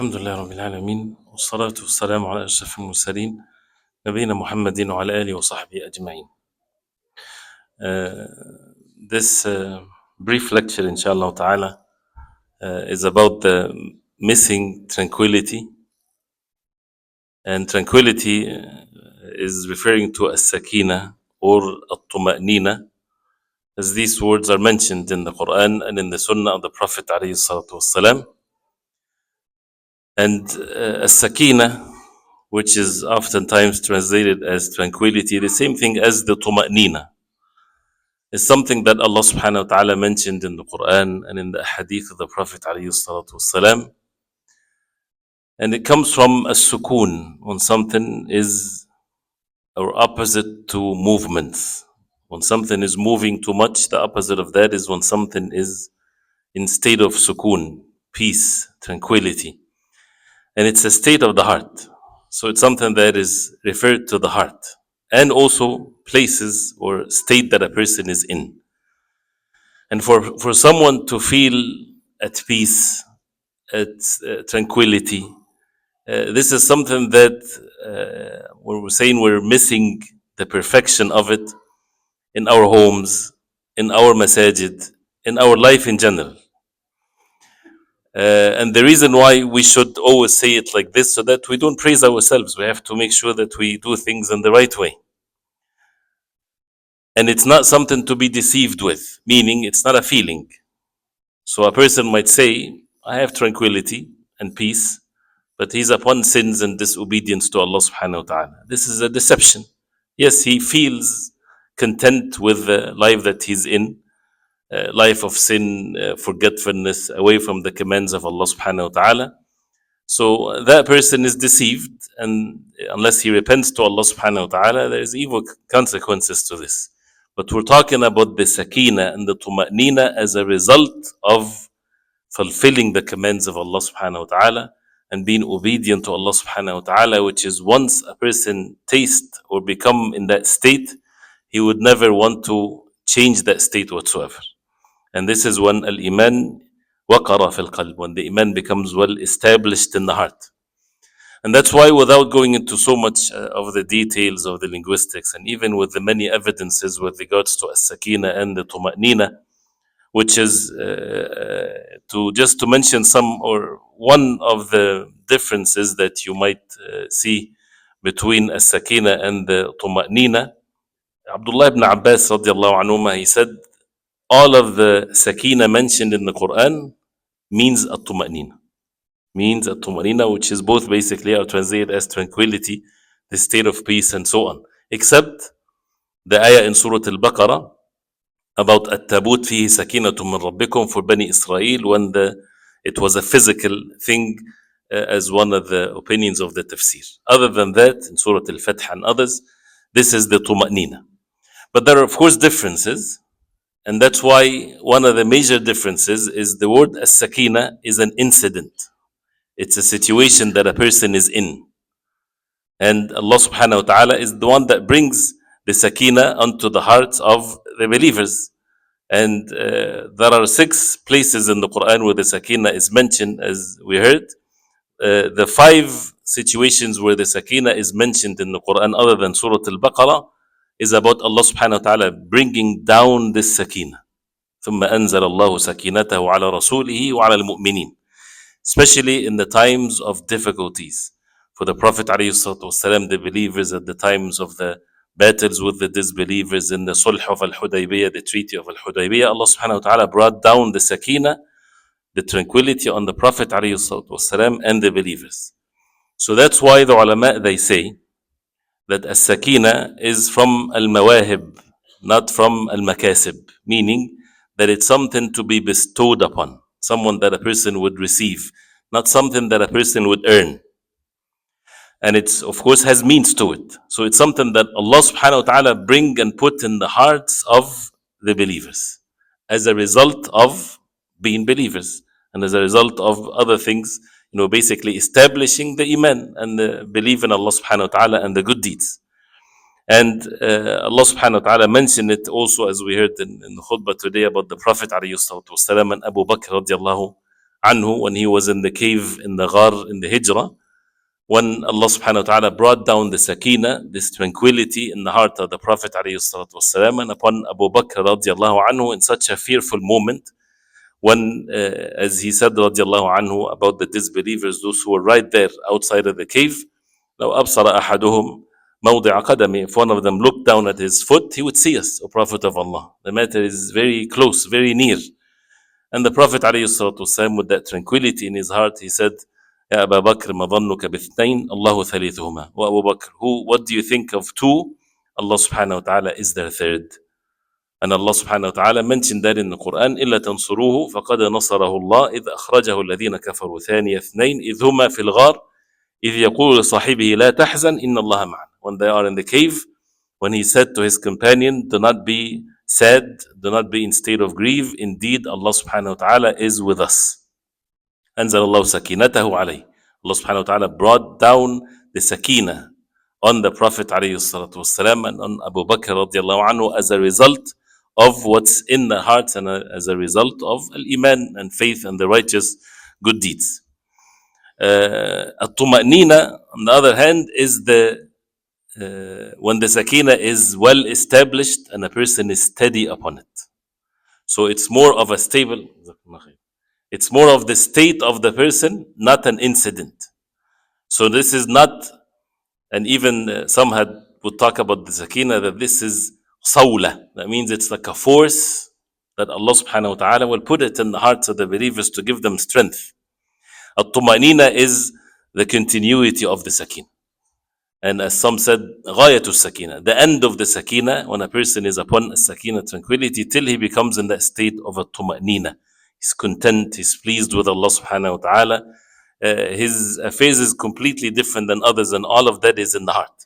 الحمد لله رب العالمين والصلاة والسلام على أشرف المرسلين نبينا محمد وعلى آله وصحبه أجمعين. This brief lecture inshallah ta'ala is about the missing tranquility, and tranquility is referring to as-sakina or at-tuma'nina, as these words are mentioned in the Quran and in the Sunnah of the Prophet alayhi salatu wassalam. And as-sakina, which is oftentimes translated as tranquility, the same thing as the tuma'nina, is something that Allah subhanahu wa ta'ala mentioned in the Quran and in the hadith of the Prophet alayhi salatu wasalam. And it comes from a sukoon, when something is or opposite to movements. When something is moving too much, the opposite of that is when something is in state of sukoon, peace, tranquility. And it's a state of the heart. So it's something that is referred to the heart and also places or state that a person is in. And for someone to feel at peace, at tranquility, this is something that we're saying we're missing the perfection of it in our homes, in our masajid, in our life in general. And the reason why we should always say it like this, so that we don't praise ourselves. We have to make sure that we do things in the right way. And it's not something to be deceived with, meaning it's not a feeling. So a person might say, I have tranquility and peace, but he's upon sins and disobedience to Allah subhanahu wa ta'ala. This is a deception. Yes, he feels content with the life that he's in, life of sin, forgetfulness, away from the commands of Allah subhanahu wa ta'ala. So that person is deceived, and unless he repents to Allah subhanahu wa ta'ala, there is evil consequences to this. But we're talking about the sakina and the tuma'nina as a result of fulfilling the commands of Allah subhanahu wa ta'ala and being obedient to Allah subhanahu wa ta'ala, which is once a person taste or become in that state, he would never want to change that state whatsoever. And this is when al-iman waqara fil qalb, when the iman becomes well established in the heart. And that's why, without going into so much of the details of the linguistics, and even with the many evidences with regards to as-sakina and the tuma'nina, which is to mention some or one of the differences that you might see between as-sakina and the tuma'nina. Abdullah ibn Abbas radiallahu anhuma, he said, all of the sakina mentioned in the Quran means at-tuma'nina. Means at-tuma'nina, which is both basically are translated as tranquility, the state of peace, and so on. Except the ayah in Surah Al-Baqarah about at-tabut fihi sakinatun min rabbikum for Bani Israel, when it was a physical thing, as one of the opinions of the tafsir. Other than that, in Surah Al-Fath and others, this is the tuma'nina. But there are of course differences, and that's why one of the major differences is the word as-sakina is an incident. It's a situation that a person is in. And Allah subhanahu wa ta'ala is the one that brings the sakina onto the hearts of the believers. And there are 6 places in the Quran where the sakina is mentioned, as we heard. The 5 situations where the sakina is mentioned in the Quran, other than Surah Al-Baqarah, is about Allah subhanahu wa ta'ala bringing down this sakina. ثم أنزل الله سكينته على رسوله وعلى المؤمنين. Especially in the times of difficulties. For the Prophet ﷺ, the believers at the times of the battles with the disbelievers in the Sulh of Al-Hudaybiyah, the Treaty of Al-Hudaybiyah, Allah subhanahu wa ta'ala brought down the sakina, the tranquility on the Prophet ﷺ and the believers. So that's why the ulama, they say that as-sakina is from al-mawahib, not from al-makasib, meaning that it's something to be bestowed upon, someone that a person would receive, not something that a person would earn. And it's, of course, has means to it. So it's something that Allah subhanahu wa ta'ala bring and put in the hearts of the believers as a result of being believers and as a result of other things, basically establishing the iman and the belief in Allah subhanahu wa ta'ala and the good deeds. And Allah subhanahu wa ta'ala mentioned it also, as we heard in the khutbah today, about the Prophet alayhi salatu wasalam and Abu Bakr radiallahu anhu, when he was in the cave in the Ghar, in the Hijrah, when Allah subhanahu wa ta'ala brought down the Sakina, this tranquility in the heart of the Prophet alayhi salatu wasalam, and upon Abu Bakr radiallahu anhu in such a fearful moment, when, as he said radiallahu anhu about the disbelievers, those who were right there outside of the cave, لو أبصر أحدهم موضع قدمه, if one of them looked down at his foot, he would see us, O Prophet of Allah. The matter is very close, very near. And the Prophet ﷺ, with that tranquility in his heart, he said, يا أبا بكر ما ظنك باثنين الله ثالثهما. O Abu Bakr, what do you think of two? Allah subhanahu wa ta'ala is their third. And Allah subhanahu wa ta'ala mentioned that in the Quran, إلا تنصروه فقد نصره الله إذ أخرجه الذين كفروا ثاني اثنين إذ هما في الغار إذ يقول لصاحبه لا تحزن إن الله معنا. When they are in the cave, when he said to his companion, do not be sad, do not be in state of grief, indeed Allah subhanahu wa ta'ala is with us. أنزل الله سكينته عليه. Allah subhanahu wa ta'ala brought down the Sakina on the Prophet alayhi salatu wasalam and on Abu Bakr radiallahu anhu as a result of what's in the hearts and as a result of al-Iman and faith and the righteous good deeds. At-Tuma'nina, on the other hand, is when the Sakina is well established and a person is steady upon it. So it's more of a stable, it's more of the state of the person, not an incident. So this is not, and even some would talk about the Sakina, that this is sawla. That means it's like a force that Allah subhanahu wa ta'ala will put it in the hearts of the believers to give them strength. At-Tumanina is the continuity of the Sakina. And as some said, غاية Sakina, the end of the Sakina, when a person is upon a Sakina tranquility, till he becomes in that state of a Tumanina. He's content, he's pleased with Allah subhanahu wa ta'ala. His affairs is completely different than others, and all of that is in the heart.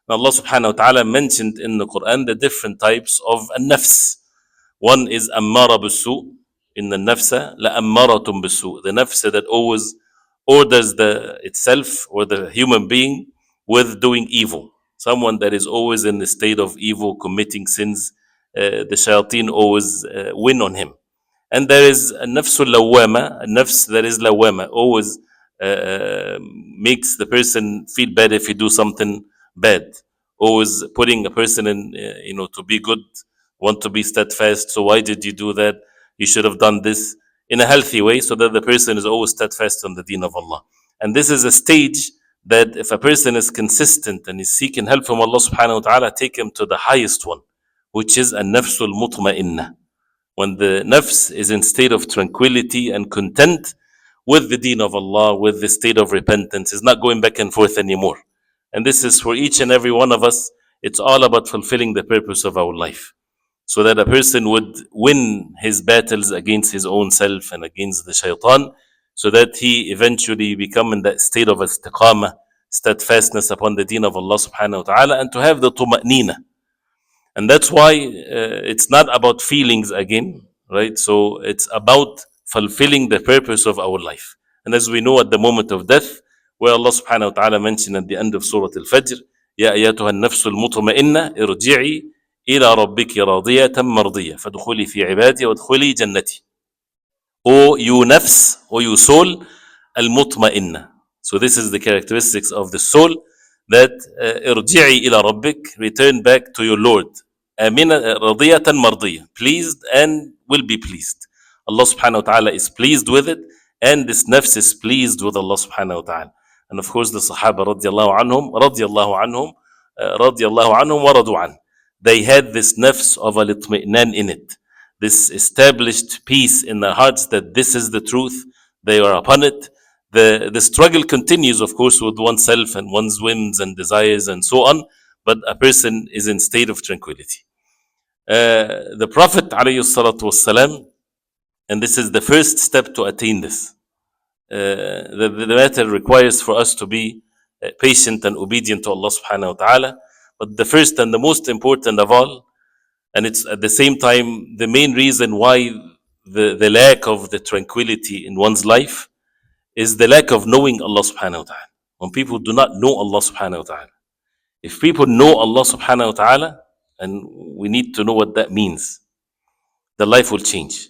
And Allah subhanahu wa ta'ala mentioned in the Quran the different types of an-nafs. One is ammara bisu, in the nafsa la ammaratum bisu, the nafsa that always orders itself or the human being with doing evil. Someone that is always in the state of evil, committing sins. The shayateen always win on him. And there is a nafsul lawama, a nafs that is lawama, always makes the person feel bad if he do something bad. Always putting a person in, to be good, want to be steadfast. So why did you do that? You should have done this in a healthy way, so that the person is always steadfast on the deen of Allah. And this is a stage that if a person is consistent and is seeking help from Allah subhanahu wa ta'ala, take him to the highest one, which is a nafsul mutma'inna. When the nafs is in state of tranquility and content with the deen of Allah, with the state of repentance, is not going back and forth anymore. And this is for each and every one of us. It's all about fulfilling the purpose of our life, so that a person would win his battles against his own self and against the shaitan, so that he eventually become in that state of istiqamah, steadfastness upon the deen of Allah subhanahu wa ta'ala, and to have the tuma'nina. And that's why it's not about feelings again, right? So it's about fulfilling the purpose of our life. And as we know, at the moment of death, where Allah subhanahu wa ta'ala mentioned at the end of Surah Al-Fajr, يا أيتها النفس المطمئنة ارجعي إلى ربك راضية مرضية فادخلي في عبادي وادخلي جنتي. O you nafs, O you soul, al-mutma'inna. So this is the characteristics of the soul, that ارجعي إلى ربك, return back to your Lord. راضية مرضية, pleased and will be pleased. Allah subhanahu wa ta'ala is pleased with it, and this nafs is pleased with Allah subhanahu wa ta'ala. And of course the Sahaba radiallahu anhum wa radu an. They had this nafs of al-itmi'nan in it, this established peace in their hearts that this is the truth, they are upon it. The struggle continues, of course, with oneself and one's whims and desires and so on, but a person is in state of tranquility. The Prophet alayhi salatu wasalam, and this is the first step to attain this. The matter requires for us to be patient and obedient to Allah subhanahu wa ta'ala. But the first and the most important of all, and it's at the same time the main reason why the lack of the tranquility in one's life, is the lack of knowing Allah subhanahu wa ta'ala. When people do not know Allah subhanahu wa ta'ala. If people know Allah subhanahu wa ta'ala, and we need to know what that means, the life will change.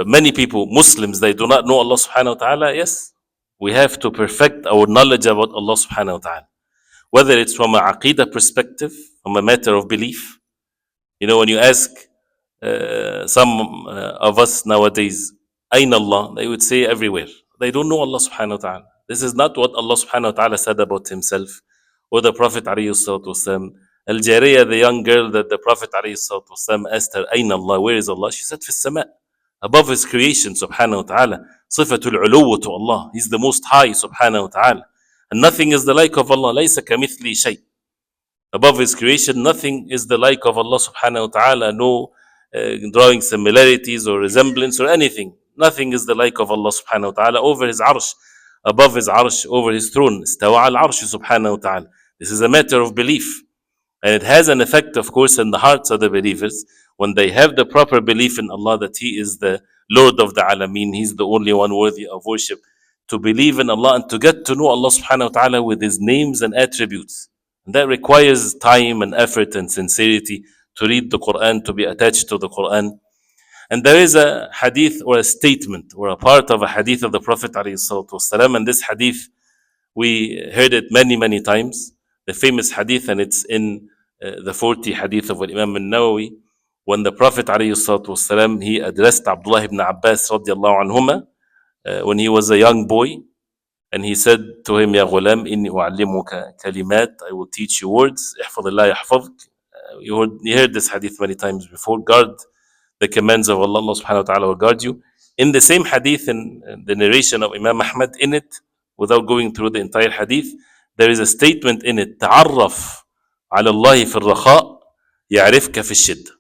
But many people, Muslims, they do not know Allah subhanahu wa ta'ala. Yes, we have to perfect our knowledge about Allah subhanahu wa ta'ala. Whether it's from a aqidah perspective, from a matter of belief. You know, when you ask some of us nowadays, Ayn Allah, they would say everywhere. They don't know Allah subhanahu wa ta'ala. This is not what Allah subhanahu wa ta'ala said about himself or the Prophet alayhi salatu wasalam. Al-Jariyah, the young girl that the Prophet alayhi salatu wasalam asked her, Ayn Allah, where is Allah? She said, Fi sama, above his creation subhanahu wa ta'ala. Sifatul uluwu to Allah. He's the most high subhanahu wa ta'ala. And nothing is the like of Allah. Laysa kamithli shay. Above his creation, nothing is the like of Allah subhanahu wa ta'ala. No drawing similarities or resemblance or anything. Nothing is the like of Allah subhanahu wa ta'ala over his arsh, above his arsh, over his throne. Istawa al arsh subhanahu wa ta'ala. This is a matter of belief. And it has an effect, of course, in the hearts of the believers when they have the proper belief in Allah that He is the Lord of the Alameen, He's the only one worthy of worship. To believe in Allah and to get to know Allah subhanahu wa ta'ala with His names and attributes. And that requires time and effort and sincerity to read the Quran, to be attached to the Quran. And there is a hadith or a statement or a part of a hadith of the Prophet ﷺ, and this hadith, we heard it many, many times. The famous hadith, and it's in the 40 hadith of Imam al-Nawawi, when the Prophet ﷺ, he addressed Abdullah ibn Abbas radiallahu anhuma, when he was a young boy, and he said to him, Ya ghulam, inni u'allimuka kalimat, I will teach you words, ihfadillah yahfadk. You heard this hadith many times before. Guard the commands of Allah, Allah subhanahu wa ta'ala will guard you. In the same hadith, in the narration of Imam Ahmad, in it, without going through the entire hadith, there is a statement in it, تعرف على الله في الرخاء يعرفك في الشدة.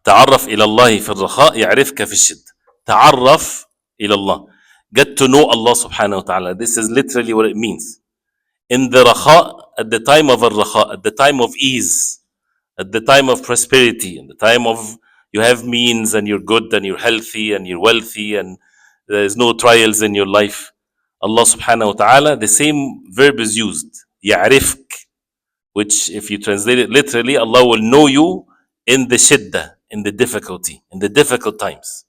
تعرف إلى الله في الرخاء يعرفك في الشدة. تعرف إلى الله. Get to know Allah subhanahu wa ta'ala. This is literally what it means. In the rakha, at the time of al-rakha, at the time of ease, at the time of prosperity, at the time of you have means and you're good and you're healthy and you're wealthy and there's no trials in your life. Allah subhanahu wa ta'ala, the same verb is used. يعرفك, which if you translate it literally, Allah will know you in the shiddah, in the difficulty, in the difficult times.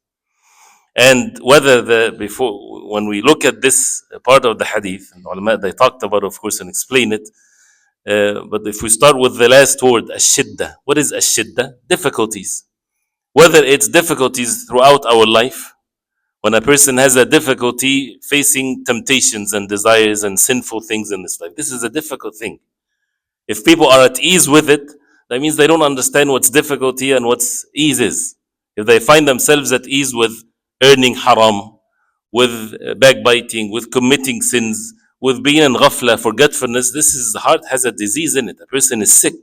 And whether when we look at this part of the hadith, and ulama, they talked about, of course, and explain it. But if we start with the last word, ash-shiddah, what is ash-shiddah? Difficulties. Whether it's difficulties throughout our life, when a person has a difficulty facing temptations and desires and sinful things in this life, this is a difficult thing. If people are at ease with it, that means they don't understand what's difficulty and what's ease is. If they find themselves at ease with earning haram, with backbiting, with committing sins, with being in ghafla, forgetfulness, the heart has a disease in it. A person is sick.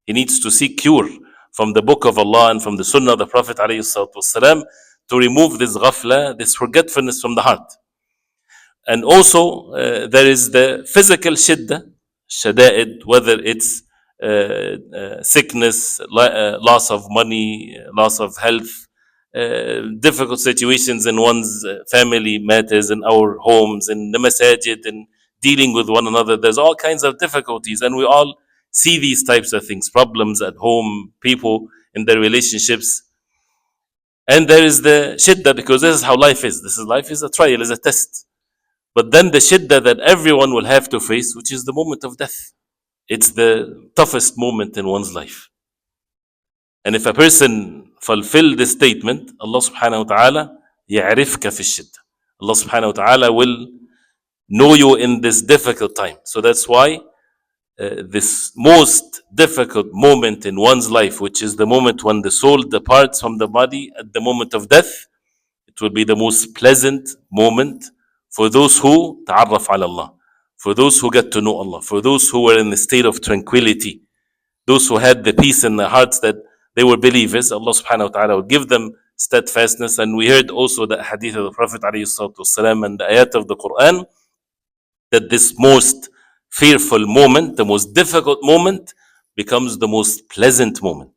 He needs to seek cure from the book of Allah and from the sunnah of the Prophet ﷺ to remove this ghafla, this forgetfulness from the heart. And also, there is the physical shiddah, shada'id, whether it's sickness, loss of money, loss of health, difficult situations in one's family matters, in our homes, in the masajid, and dealing with one another. There's all kinds of difficulties, and we all see these types of things, problems at home, people in their relationships. And there is the shiddah, because this is how life is. Life is a trial, is a test. But then the shiddah that everyone will have to face, which is the moment of death. It's the toughest moment in one's life. And if a person fulfill this statement, Allah subhanahu wa ta'ala, يعرفك في الشدة. Allah subhanahu wa ta'ala will know you in this difficult time. So that's why this most difficult moment in one's life, which is the moment when the soul departs from the body at the moment of death, it will be the most pleasant moment for those who ta'arraf ala Allah, for those who get to know Allah, for those who were in the state of tranquility, those who had the peace in their hearts that they were believers. Allah subhanahu wa ta'ala will give them steadfastness. And we heard also the hadith of the Prophet ﷺ and the ayat of the Quran, that this most fearful moment, the most difficult moment, becomes the most pleasant moment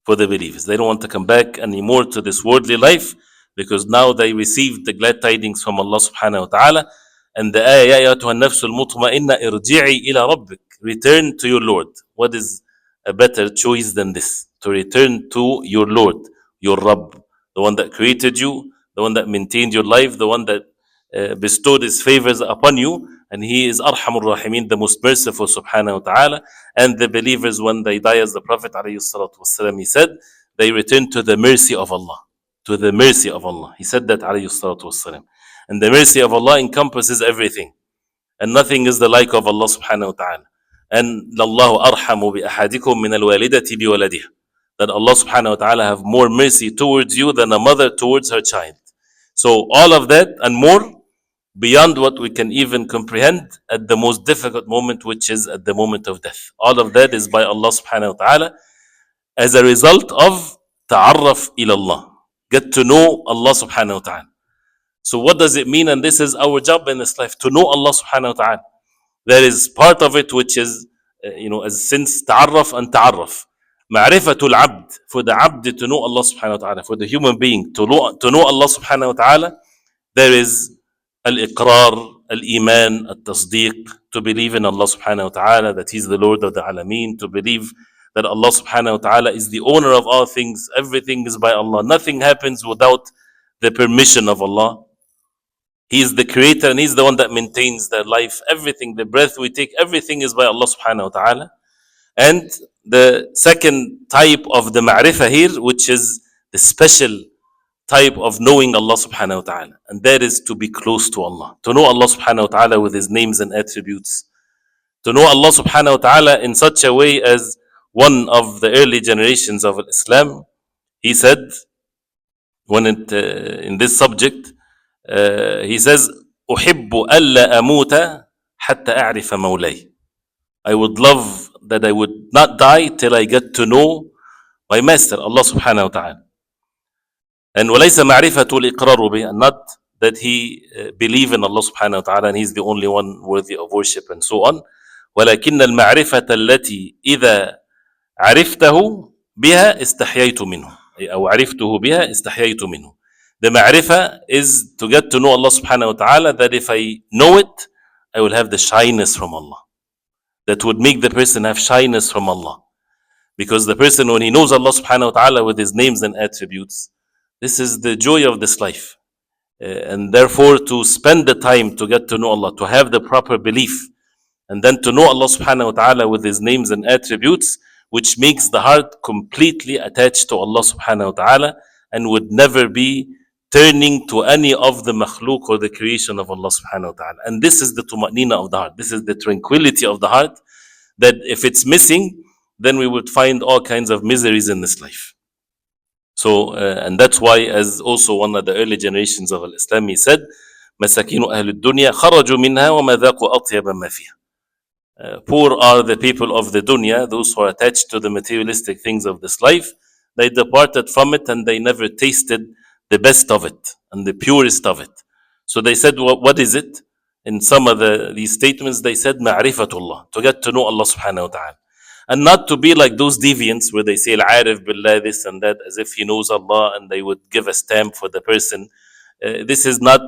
for the believers. They don't want to come back anymore to this worldly life, because now they received the glad tidings from Allah subhanahu wa ta'ala. And the ayah, Ya ayyatuha an-nafsul mutma'inna irji'i ila rabbik. Return to your Lord. What is a better choice than this? To return to your Lord, your Rabb, the one that created you, the one that maintained your life, the one that bestowed his favors upon you, and he is Arhamur Rahimin, the most merciful, subhanahu wa ta'ala. And the believers, when they die, as the Prophet alayhi salatu wasalam, he said, they return to the mercy of Allah. To the mercy of Allah. He said that alayhi salatu wasalam. And the mercy of Allah encompasses everything. And nothing is the like of Allah subhanahu wa ta'ala. And لَاللَّهُ أَرْحَمُ بِأَحَدِكُم مِّنَ الْوَالِدَةِ بِوَلَدِهَا. That Allah subhanahu wa ta'ala have more mercy towards you than a mother towards her child. So all of that and more beyond what we can even comprehend at the most difficult moment, which is at the moment of death. All of that is by Allah subhanahu wa ta'ala as a result of ta'arraf ilallah. Get to know Allah subhanahu wa ta'ala. So what does it mean? And this is our job in this life, to know Allah subhanahu wa ta'ala. There is part of it which is, as since ta'arraf and ta'arraf. Ma'rifatul abd, for the abd to know Allah subhanahu wa ta'ala, for the human being to know Allah subhanahu wa ta'ala, there is al-iqrar, al-iman, al-tasdeeq, to believe in Allah subhanahu wa ta'ala, that He's the Lord of the Alameen, to believe that Allah subhanahu wa ta'ala is the owner of all things, everything is by Allah, nothing happens without the permission of Allah. He is the creator and He's the one that maintains their life, everything, the breath we take, everything is by Allah subhanahu wa ta'ala. And the second type of the ma'rifah here, which is the special type of knowing Allah subhanahu wa ta'ala, and that is to be close to Allah, to know Allah subhanahu wa ta'ala with His names and attributes, to know Allah subhanahu wa ta'ala in such a way as one of the early generations of Islam, he said, when in this subject, he says, أحب ألا أموت حتى أعرف مولاي. I would love that I would not die till I get to know my master, Allah subhanahu wa ta'ala. And وليس معرفة الإقرار به, and not that he believe in Allah subhanahu wa ta'ala and He's the only one worthy of worship and so on. ولكن المعرفة التي إذا عرفته بها استحييت منه, أو عرفته بها استحييت منه. The ma'rifah is to get to know Allah subhanahu wa ta'ala, that if I know it, I will have the shyness from Allah. That would make the person have shyness from Allah. Because the person, when he knows Allah subhanahu wa ta'ala with His names and attributes, this is the joy of this life. And therefore, to spend the time to get to know Allah, to have the proper belief, and then to know Allah subhanahu wa ta'ala with His names and attributes, which makes the heart completely attached to Allah subhanahu wa ta'ala and would never be turning to any of the makhluk or the creation of Allah subhanahu wa ta'ala. And this is the tuma'nina of the heart. This is the tranquility of the heart, that if it's missing, then we would find all kinds of miseries in this life. So, and that's why, as also one of the early generations of Islam, he said, مساكين أهل الدنيا خرجوا منها وما ذاقوا أطيب ما فيها. Poor are the people of the dunya, those who are attached to the materialistic things of this life. They departed from it and they never tasted the best of it and the purest of it. So they said, what is it? In some of these statements, they said, ma'rifatullah, to get to know Allah subhanahu wa ta'ala. And not to be like those deviants where they say, al-arif billah, this and that, as if he knows Allah, and they would give a stamp for the person. This is not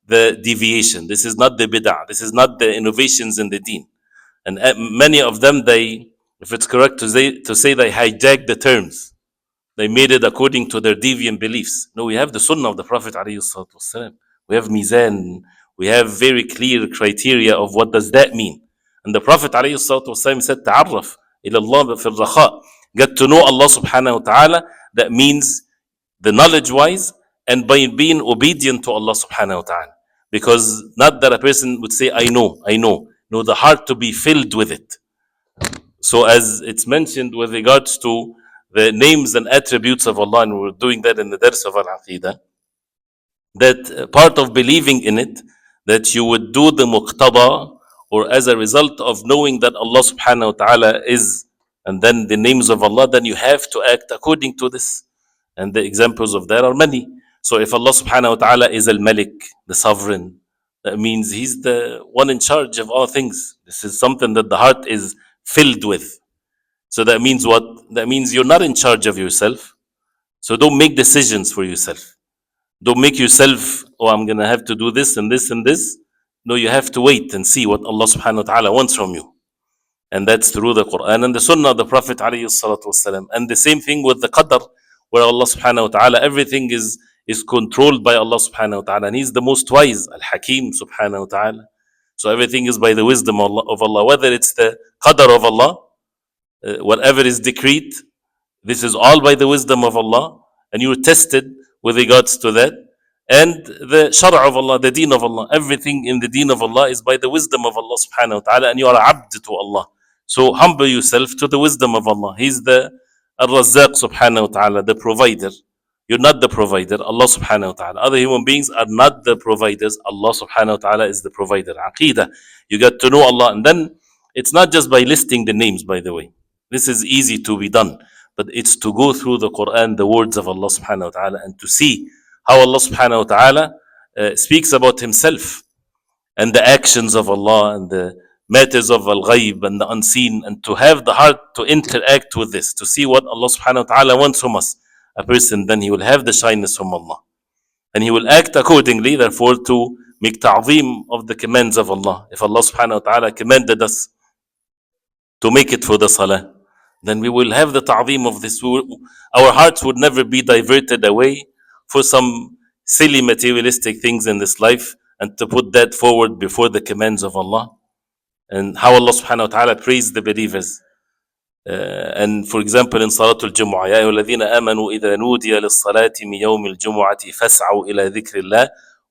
the deviation. This is not the bid'ah. This is not the innovations in the deen. And many of them, they, if it's correct to say they hijacked the terms. They made it according to their deviant beliefs. No, we have the sunnah of the Prophet ﷺ. We have mizan. We have very clear criteria of what does that mean. And the Prophet ﷺ said, ta'arraf ila Allah fil rakha. Get to know Allah subhanahu wa ta'ala. That means the knowledge-wise and by being obedient to Allah subhanahu wa ta'ala. Because not that a person would say, I know. No, the heart to be filled with it. So as it's mentioned with regards to the names and attributes of Allah, and we're doing that in the dars of Al-Aqidah, that part of believing in it, that you would do the muqtada, or as a result of knowing that Allah subhanahu wa ta'ala is, and then the names of Allah, then you have to act according to this. And the examples of that are many. So if Allah subhanahu wa ta'ala is Al-Malik, the sovereign, that means He's the one in charge of all things. This is something that the heart is filled with. So that means what? That means you're not in charge of yourself. So don't make decisions for yourself. Don't make yourself, oh, I'm going to have to do this and this and this. No, you have to wait and see what Allah subhanahu wa ta'ala wants from you. And that's through the Quran and the Sunnah of the Prophet alayhi salatu wasalam. And the same thing with the Qadr. where Allah subhanahu wa ta'ala, everything is controlled by Allah subhanahu wa ta'ala. And He's the most wise, Al-Hakim subhanahu wa ta'ala. So everything is by the wisdom of Allah, whether it's the qadr of Allah, whatever is decreed, this is all by the wisdom of Allah, and you're tested with regards to that. And the shara of Allah, the deen of Allah, everything in the deen of Allah is by the wisdom of Allah subhanahu wa ta'ala, and you are abd to Allah. So humble yourself to the wisdom of Allah. He's the Al-Razzaq subhanahu wa ta'ala, the provider. You're not the provider, Allah subhanahu wa ta'ala. Other human beings are not the providers, Allah subhanahu wa ta'ala is the provider. Aqidah, you get to know Allah, and then it's not just by listing the names, by the way. This is easy to be done, but it's to go through the Quran, the words of Allah subhanahu wa ta'ala, and to see how Allah subhanahu wa ta'ala speaks about Himself and the actions of Allah and the matters of al-ghaib and the unseen, and to have the heart to interact with this, to see what Allah subhanahu wa ta'ala wants from us. A person, then he will have the shyness from Allah, and he will act accordingly, therefore, to make ta'zeem of the commands of Allah. If Allah subhanahu wa ta'ala commanded us to make it for the salah, then we will have the ta'zeem of this. Our hearts would never be diverted away for some silly materialistic things in this life, and to put that forward before the commands of Allah. And how Allah subhanahu wa ta'ala praised the believers. And for example, in Salatul Jumu'ah, يا أيها الذين آمنوا إذا نودي للصلاة من يوم الجمعة فاسعوا إلى ذكر الله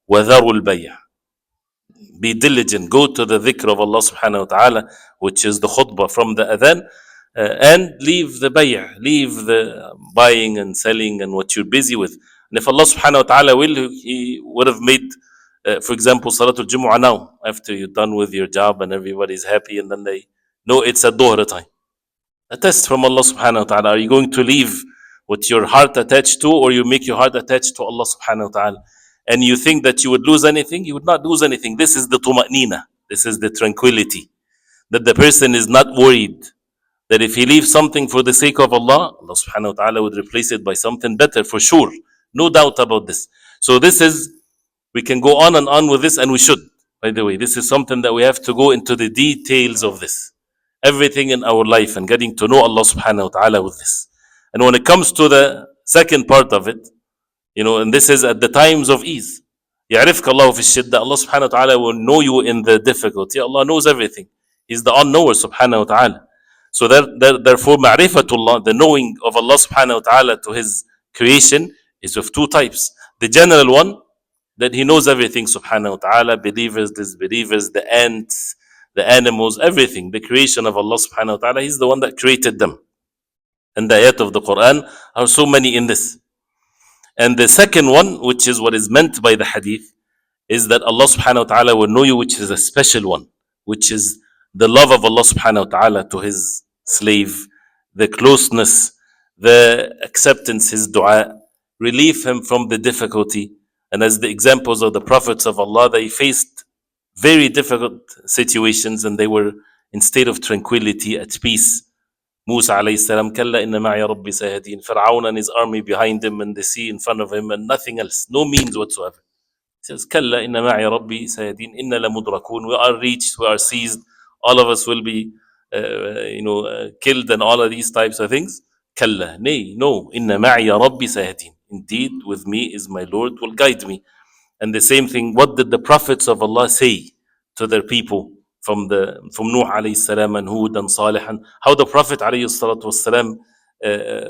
وذروا البيع. Be diligent, go to the dhikr of Allah subhanahu wa ta'ala, which is the khutbah from the adhan, and leave the bay', leave the buying and selling and what you're busy with. And if Allah subhanahu wa ta'ala will, He would have made, for example, Salatul Jumu'ah now, after you're done with your job and everybody's happy, and then they know it's at Dhuhr time. A test from Allah subhanahu wa ta'ala. Are you going to leave with your heart attached to, or you make your heart attached to Allah subhanahu wa ta'ala? And you think that you would lose anything? You would not lose anything. This is the tuma'nina. This is the tranquility. That the person is not worried that if he leaves something for the sake of Allah, Allah subhanahu wa ta'ala would replace it by something better for sure. No doubt about this. So this is, we can go on and on with this, and we should. By the way, this is something that we have to go into the details of this. Everything in our life, and getting to know Allah subhanahu wa ta'ala with this. And when it comes to the second part of it, and this is at the times of ease. يعرفك الله في الشدة. Allah subhanahu wa ta'ala will know you in the difficulty. Allah knows everything. He's the all-knower subhanahu wa ta'ala. So therefore, ma'rifatullah, the knowing of Allah subhanahu wa ta'ala to His creation, is of two types. The general one, that He knows everything subhanahu wa ta'ala, believers, disbelievers, the ants, the animals, everything, the creation of Allah subhanahu wa ta'ala. He's the one that created them. And the ayat of the Quran are so many in this. And the second one, which is what is meant by the hadith, is that Allah subhanahu wa ta'ala will know you, which is a special one, which is the love of Allah subhanahu wa ta'ala to His slave, the closeness, the acceptance, His dua, relieve him from the difficulty. And as the examples of the prophets of Allah, they faced very difficult situations, and they were in state of tranquility, at peace. Musa alayhi salam, Kalla inna ma'i rabbi sayadin. Fir'aun and his army behind him, and the sea in front of him, and nothing else, no means whatsoever. He says, Kalla inna ma'i rabbi sayadin, inna lamudrakun. We are reached, we are seized, all of us will be killed, and all of these types of things. Kalla, nay, no, inna ma'i rabbi sayadin. Indeed, with me is my Lord, will guide me. And the same thing, what did the prophets of Allah say to their people from Nuh alayhi salam and Hud and Salih, and how the Prophet alayhi salatu wasalam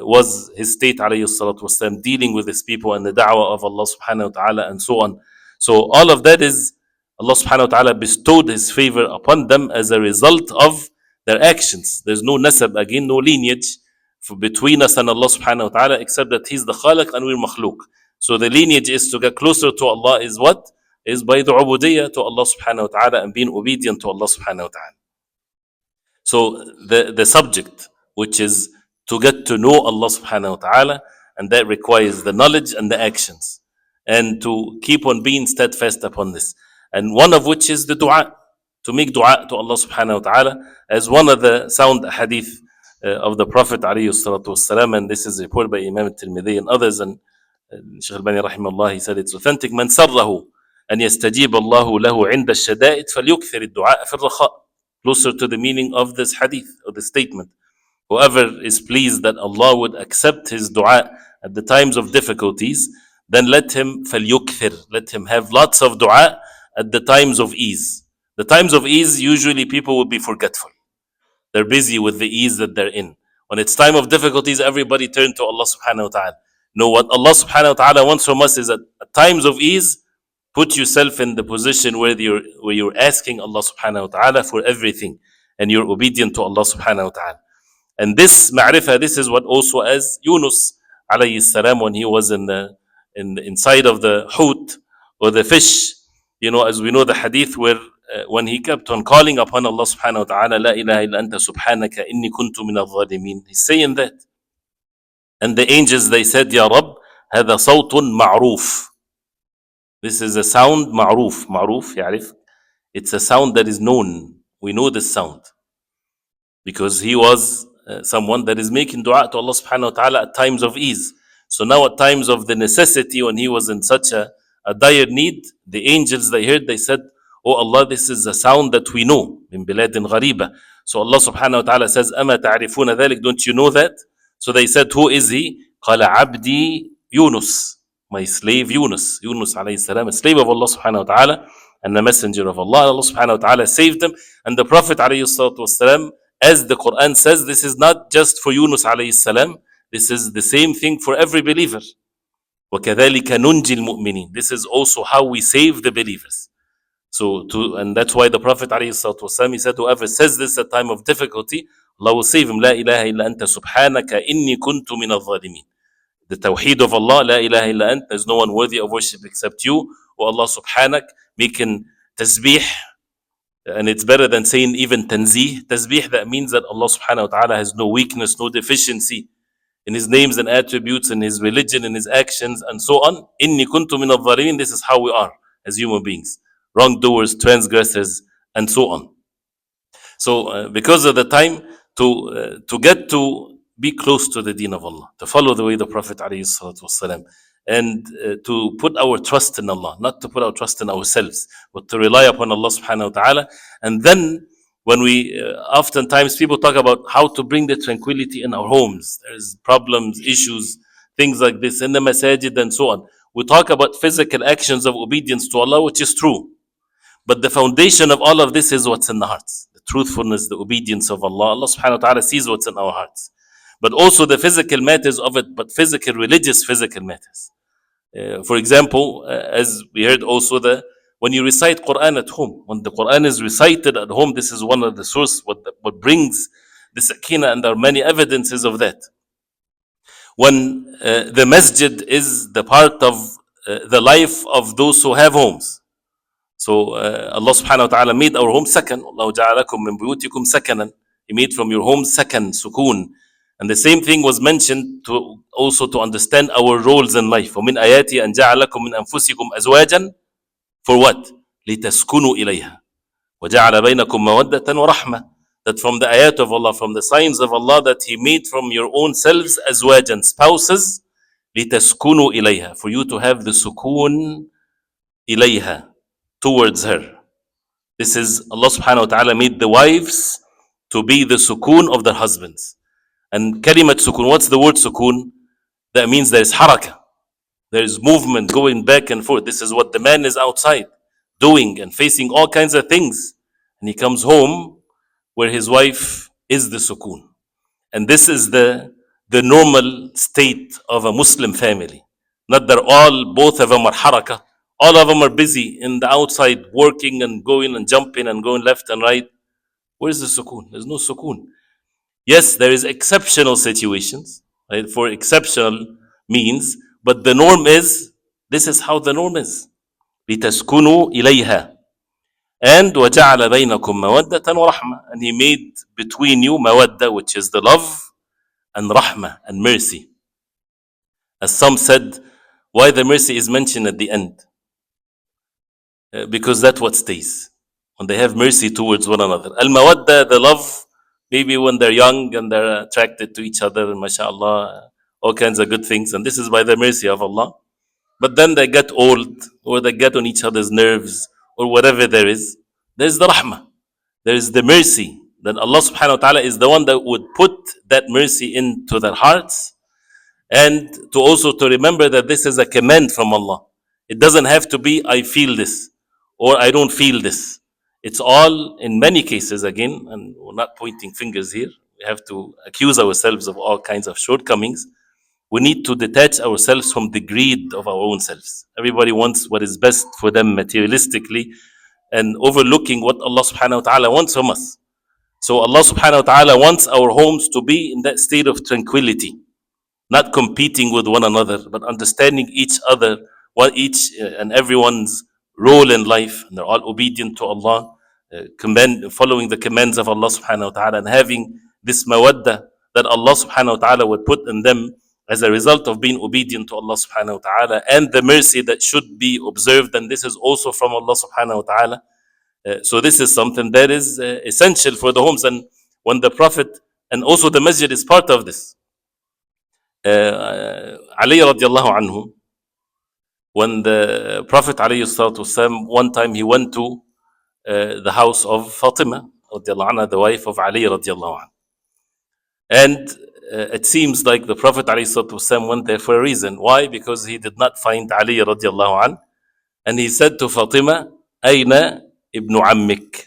was his state alayhi salatu wasalam, dealing with his people and the da'wah of Allah subhanahu wa ta'ala, and so on. So all of that is Allah subhanahu wa ta'ala bestowed His favor upon them as a result of their actions. There's no nasab, again, no lineage between us and Allah subhanahu wa ta'ala, except that He's the Khaliq and we're makhluk. So the lineage is to get closer to Allah is what? Is by the ubudiyyah to Allah subhanahu wa ta'ala, and being obedient to Allah subhanahu wa ta'ala. So the subject, which is to get to know Allah subhanahu wa ta'ala, and that requires the knowledge and the actions, and to keep on being steadfast upon this. And one of which is the dua, to make dua to Allah subhanahu wa ta'ala, as one of the sound hadith of the Prophet alayhi salatu wasalam, and this is reported by Imam al-Tirmidhi and others, and Sheikh Al-Bani rahimahullah, he said it's authentic. من سره أن يستجيب الله له عند الشدائد فليكثر الدعاء في الرخاء. Closer to the meaning of this hadith, or the statement. Whoever is pleased that Allah would accept his dua at the times of difficulties, then let him فَلْيُكْثِرْ, let him have lots of dua at the times of ease. The times of ease, usually people will be forgetful. They're busy with the ease that they're in. When it's time of difficulties, everybody turn to Allah subhanahu wa ta'ala. No, what Allah subhanahu wa ta'ala wants from us is at times of ease, put yourself in the position where you're asking Allah subhanahu wa ta'ala for everything, and you're obedient to Allah subhanahu wa ta'ala. And this ma'rifah, this is what also as Yunus alayhi salam, when he was inside of the hut or the fish, as we know the hadith where when he kept on calling upon Allah subhanahu wa ta'ala, La ilaha illa anta subhanaka inni kuntu min al-zalimin. He's saying that. And the angels, they said, Ya Rabb, هذا صوت معروف. This is a sound معروف. معروف, يعرف. It's a sound that is known. We know this sound. Because he was someone that is making dua to Allah subhanahu wa ta'ala at times of ease. So now at times of the necessity, when he was in such a dire need, the angels, they heard, they said, Oh Allah, this is a sound that we know. من بلاد غريبة. So Allah subhanahu wa ta'ala says, أما تعرفون ذلك? Don't you know that? So they said, who is he? قال عبدي يونس. My slave Yunus. Yunus alayhi salam, a slave of Allah subhanahu wa ta'ala and a messenger of Allah. Allah subhanahu wa ta'ala saved him. And the Prophet alayhi salatu wasalam, as the Quran says, this is not just for Yunus alayhi salam. This is the same thing for every believer. وَكَذَلِكَ نُنْجِي الْمُؤْمِنِينَ. This is also how we save the believers. And that's why the Prophet ﷺ, he said, whoever says this at time of difficulty, Allah will save him. La ilaha illa anta subhanaka inni kuntu min al-zalimin. The tawheed of Allah, La ilaha illa ant, there's no one worthy of worship except you. O Allah subhanak, making tasbih, and it's better than saying even tanzih. Tasbih, that means that Allah subhanahu wa ta'ala has no weakness, no deficiency in his names and attributes, in his religion, in his actions, and so on. Inni kuntu min al-zalimin. This is how we are as human beings. Wrongdoers, transgressors, and so on. So because of the time, to get to be close to the deen of Allah, to follow the way of the Prophet ﷺ, and to put our trust in Allah, not to put our trust in ourselves, but to rely upon Allah subhanahu wa ta'ala. And then when we, oftentimes people talk about how to bring the tranquility in our homes. There's problems, issues, things like this in the masajid and so on. We talk about physical actions of obedience to Allah, which is true. But the foundation of all of this is what's in the hearts. The truthfulness, the obedience of Allah. Allah subhanahu wa ta'ala sees what's in our hearts. But also the physical matters of it, but physical, religious physical matters. For example, as we heard also, when you recite Quran at home, when the Quran is recited at home, this is one of the sources, what brings the Sakina, and there are many evidences of that. When the masjid is the part of the life of those who have homes. So Allah subhanahu wa ta'ala made our home sakan. Allah ja'alakum min buyutikum sakanan. He made from your home sakan, sukoon. And the same thing was mentioned also to understand our roles in life. وَمِنْ آيَاتِي أَنْ جَعَلَكُم مِنْ أَنفُسِكُمْ أَزْوَاجًا. For what? لِتَسْكُنُوا إِلَيْهَا وَجَعَلَ بَيْنَكُمْ مَوَدَّةً وَرَحْمَةً. That from the ayat of Allah, from the signs of Allah, that He made from your own selves azwajan, spouses, لِتَسْكُنُوا إِلَيْهَا, for you to have the sukoon إِلَيْهَا, towards her. This is Allah subhanahu wa ta'ala made the wives to be the sukoon of their husbands. And kalimat sukoon, what's the word sukoon? That means there is harakah. There is movement going back and forth. This is what the man is outside doing and facing all kinds of things. And he comes home where his wife is the sukoon. And this is the normal state of a Muslim family. Not that both of them are harakah. All of them are busy in the outside, working and going and jumping and going left and right. Where's the sukoon? There's no sukoon. Yes, there is exceptional situations, right, for exceptional means, but the norm is, this is how the norm is. لِتَسْكُنُوا إِلَيْهَا. And وَجَعَلَ بَيْنَكُمْ مَوَدَّةً وَرَحْمَةً. And He made between you mawadda, which is the love, and rahmah, and mercy. As some said, why the mercy is mentioned at the end? Because that's what stays. When they have mercy towards one another. Al-mawadda, the love, maybe when they're young and they're attracted to each other, and mashallah, all kinds of good things. And this is by the mercy of Allah. But then they get old, or they get on each other's nerves, or whatever there is. There's the rahmah. There is the mercy. That Allah subhanahu wa ta'ala is the one that would put that mercy into their hearts. and to also to remember that this is a command from Allah. It doesn't have to be I feel this or I don't feel this. It's all in many cases again, and we're not pointing fingers here. We have to accuse ourselves of all kinds of shortcomings. We need to detach ourselves from the greed of our own selves. Everybody wants what is best for them materialistically and overlooking what Allah subhanahu wa ta'ala wants from us. So Allah subhanahu wa ta'ala wants our homes to be in that state of tranquility, not competing with one another, but understanding each other, what each and everyone's role in life, and they're all obedient to Allah, following the commands of Allah subhanahu wa ta'ala, and having this mawadda that Allah subhanahu wa ta'ala would put in them as a result of being obedient to Allah subhanahu wa ta'ala, and the mercy that should be observed, and this is also from Allah subhanahu wa ta'ala. So this is something that is essential for the homes, and when the Prophet, and also the masjid is part of this. Ali radiallahu anhu, when the Prophet alayhi salatu wasalam, one time he went to the house of Fatima radiallahu anha, the wife of Ali radiallahu anhu. And it seems like the Prophet alayhi salatu wasalam went there for a reason. Why? Because he did not find Ali radiallahu anhu. And he said to Fatima, Aina ibn ammik?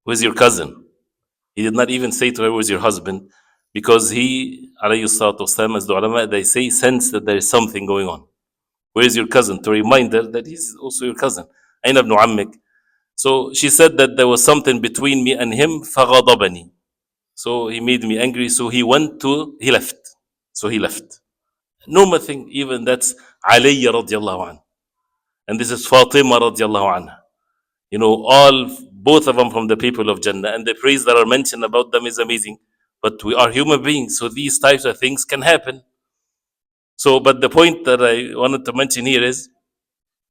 Who is your cousin? He did not even say to her, who is your husband? Because he, alayhi salatu wasalam, as the ulama, they say, sense that there is something going on. Where is your cousin? To remind her that he's also your cousin. Aina ibn ammik? So she said that there was something between me and him, فَغَضَبَنِي. So he made me angry, so he left. So he left. Normal thing, even that's Ali radiallahu anhu. And this is Fatima radiallahu anha. You know, both of them from the people of Jannah, and the praise that are mentioned about them is amazing. But we are human beings, so these types of things can happen. So, but the point that I wanted to mention here is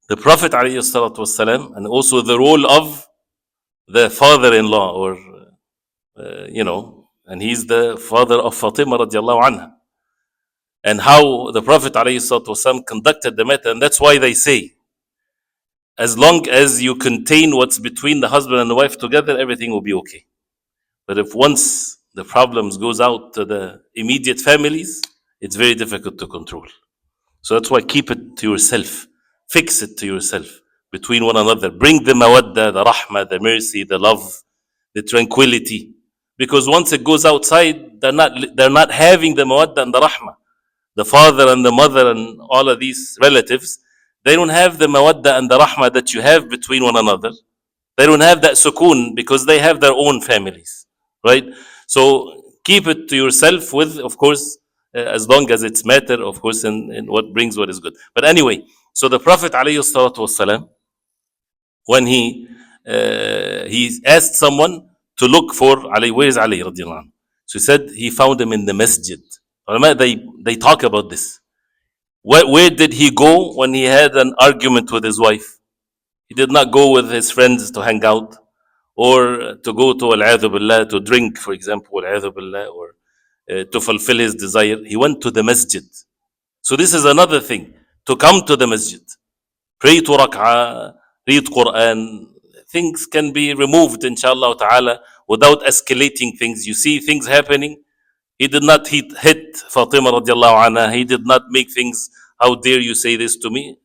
the Prophet ﷺ, and also the role of the father-in-law, or and he's the father of Fatima radiallahu anha, and how the Prophet ﷺ conducted the matter, and that's why they say, as long as you contain what's between the husband and the wife together, everything will be okay. But if once the problems goes out to the immediate families, it's very difficult to control. So that's why keep it to yourself. Fix it to yourself between one another. Bring the mawadda, the rahmah, the mercy, the love, the tranquility. Because once it goes outside, they're not having the mawadda and the rahmah. The father and the mother and all of these relatives, they don't have the mawadda and the rahmah that you have between one another. They don't have that sukoon because they have their own families, right? So keep it to yourself with, of course, as long as it's matter, of course, in what brings what is good. But anyway, so the Prophet ﷺ, when he asked someone to look for Ali, where is Ali radiallahu anhu? So he said he found him in the masjid. They talk about this. Where did he go when he had an argument with his wife? He did not go with his friends to hang out, or to go to al-'adhu billah, to drink, for example, al-'adhu billah, or to fulfill his desire. He went to the masjid. So this is another thing, to come to the masjid, pray to rak'ah, read Quran. Things can be removed, inshallah ta'ala, without escalating things. You see things happening. He did not hit Fatima radiallahu anha. He did not make things, how dare you say this to me?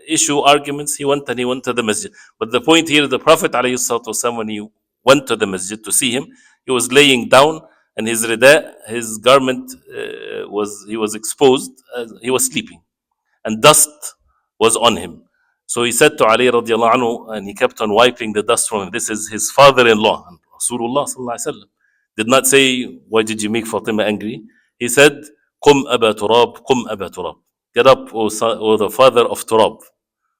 Issue arguments. He went to the masjid. But the point here, the Prophet ﷺ, when he went to the masjid to see him, he was laying down, and his rida, his garment, he was exposed. He was sleeping, and dust was on him. So he said to Ali radiallahu anhu, and he kept on wiping the dust from him. This is his father-in-law, and Rasulullah sallallahu alaihi wasallam did not say, why did you make Fatima angry? He said, Qum Aba Turab, Qum Aba Turab. Get up, O the father of Turab,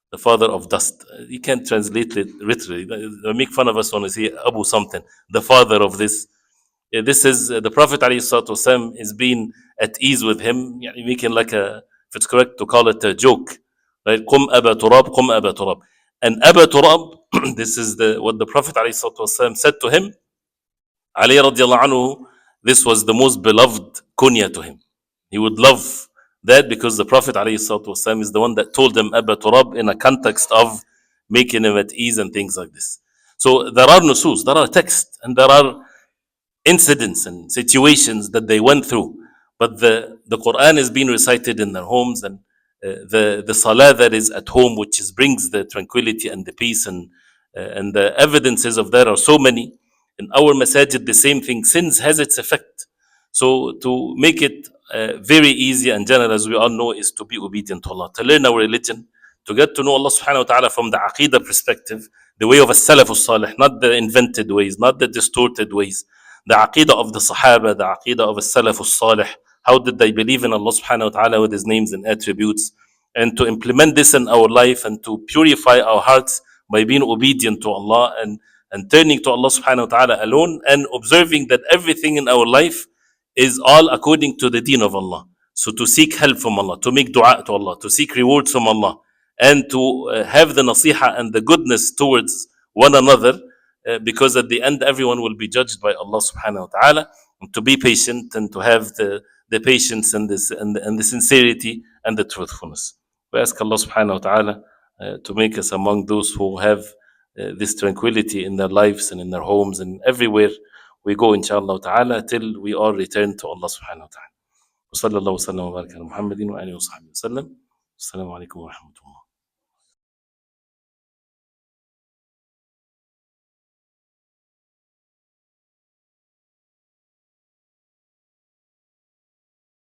the father of dust. You can't translate it literally. They make fun of us when we say Abu something, the father of this. This is the Prophet ﷺ is being at ease with him, making like if it's correct to call it a joke. Right? Qum Aba Turab, Qum Aba Turab. And Aba Turab, this is what the Prophet ﷺ said to him. Ali radiallahu anhu, this was the most beloved kunya to him. He would love that because the Prophet ﷺ is the one that told him Aba Turab in a context of making him at ease and things like this. So there are nusus, there are texts, and there are incidents and situations that they went through. but the Quran is being recited in their homes, and the salah that is at home, which brings the tranquility and the peace, and the evidences of that are so many. In our masajid, the same thing. Sins has its effect. So to make it very easy and general, as we all know, is to be obedient to Allah, to learn our religion, to get to know Allah subhanahu wa ta'ala from the aqidah perspective, the way of a salaf salih, not the invented ways, not the distorted ways. The aqidah of the Sahaba, the aqidah of a salaf salih, how did they believe in Allah subhanahu wa ta'ala with His names and attributes, and to implement this in our life and to purify our hearts by being obedient to Allah, and turning to Allah subhanahu wa ta'ala alone, and observing that everything in our life is all according to the deen of Allah. So to seek help from Allah, to make dua to Allah, to seek rewards from Allah, and to have the nasiha and the goodness towards one another, because at the end everyone will be judged by Allah subhanahu wa ta'ala. And to be patient, and to have the patience and this and the sincerity and the truthfulness. We ask Allah subhanahu wa ta'ala to make us among those who have this tranquility in their lives and in their homes and everywhere we go, inshallah ta'ala, till we all return to Allah subhanahu wa ta'ala. وصلى الله وسلم وبارك على محمد وآله وصحبه وسلم. السلام عليكم ورحمة الله.